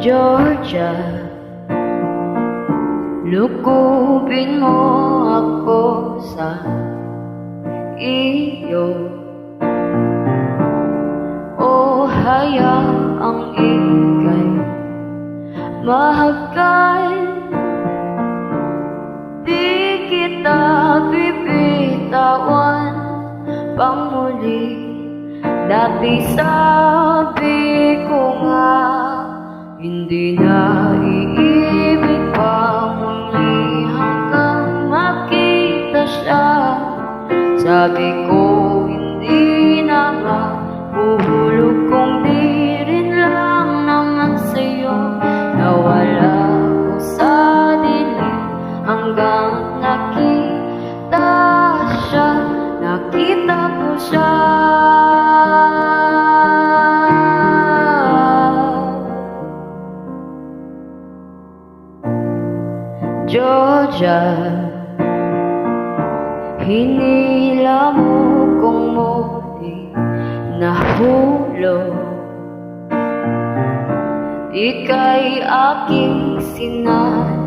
Georgia, lukubin mo ako sa iyo, o hayaang ika'y mahagkan. Di kita bibitawan pang muli. Dati sabi ko nga, hindi na iibig pa muli hanggang makita siya. Sabi ko hindi na mahuhulog kung di rin lang naman sa'yo. Nawala ko sa dilim hanggang nakita siya. Nakita ko siya. Georgia, hinila mo kung muli nahulog. Ika'y aking sinadya